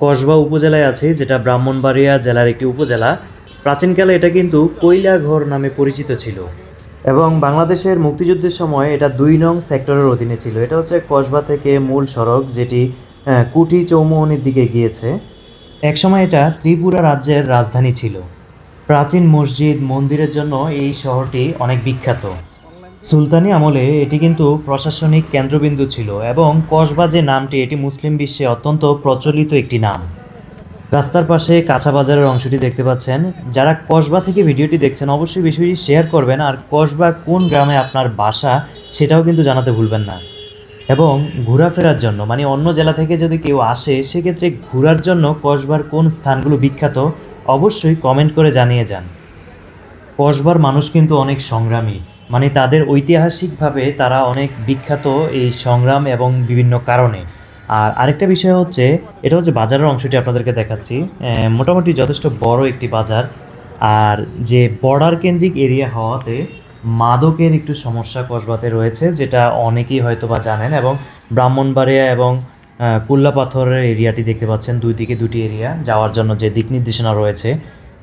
কসবা উপজেলায় আছে, যেটা ব্রাহ্মণবাড়িয়া জেলার একটি উপজেলা। প্রাচীনকালে এটা কিন্তু কৈলাঘর নামে পরিচিত ছিল এবং বাংলাদেশের মুক্তিযুদ্ধের সময় এটা ২ নং সেক্টরের অধীনে ছিল। এটা হচ্ছে কসবা থেকে মূল সড়ক, যেটি কুঠি চৌমুহনীর দিকে গিয়েছে। একসময় এটা ত্রিপুরা রাজ্যের রাজধানী ছিল। প্রাচীন মসজিদ মন্দিরের জন্য এই শহরটি অনেক বিখ্যাত। সুলতানি আমলে এটি কিন্তু প্রশাসনিক কেন্দ্রবিন্দু ছিল এবং কসবা যে নামটি, এটি মুসলিম বিশ্বে অত্যন্ত প্রচলিত একটি নাম। রাস্তার পাশে কাঁচা বাজারের অংশটি দেখতে পাচ্ছেন। যারা কসবা থেকে ভিডিওটি দেখছেন অবশ্যই বেশি বেশি শেয়ার করবেন, আর কসবা কোন গ্রামে আপনার বাসা সেটাও কিন্তু জানাতে ভুলবেন না। এবং ঘোরাফেরার জন্য, মানে অন্য জেলা থেকে যদি কেউ আসে সেক্ষেত্রে ঘোরার জন্য কসবার কোন স্থানগুলো বিখ্যাত অবশ্যই কমেন্ট করে জানিয়ে যান। কসবার মানুষ কিন্তু অনেক সংগ্রামী, মানে তাদের ঐতিহাসিকভাবে তারা অনেক বিখ্যাত এই সংগ্রাম এবং বিভিন্ন কারণে। আর আরেকটা বিষয় হচ্ছে, এটা হচ্ছে বাজারের অংশটি আপনাদেরকে দেখাচ্ছি। মোটামুটি যথেষ্ট বড় একটি বাজার। আর যে বর্ডার কেন্দ্রিক এরিয়া হওয়াতে মাদকের একটু সমস্যা কসবাতে রয়েছে, যেটা অনেকেই হয়তো বা জানেন। এবং ব্রাহ্মণবাড়িয়া এবং কুল্লাপাথরের এরিয়াটি দেখতে পাচ্ছেন, দুই দিকে দুটি এরিয়া যাওয়ার জন্য যে দিক নির্দেশনা রয়েছে।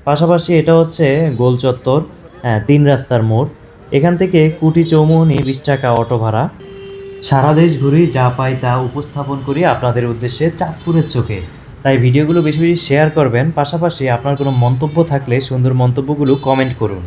পাশাপাশি এটা হচ্ছে গোল চত্বর, ৩ রাস্তার মোড়। এখান থেকে কুটি চৌমুহনী ২০ টাকা অটো ভাড়া। সারা দেশ ঘুরি, যা পাই তা উপস্থাপন করি আপনাদের উদ্দেশ্যে চাঁদপুরের চোখে। তাই ভিডিওগুলো বেশি বেশি শেয়ার করবেন, পাশাপাশি আপনার কোনো মন্তব্য থাকলে সুন্দর মন্তব্যগুলো কমেন্ট করুন।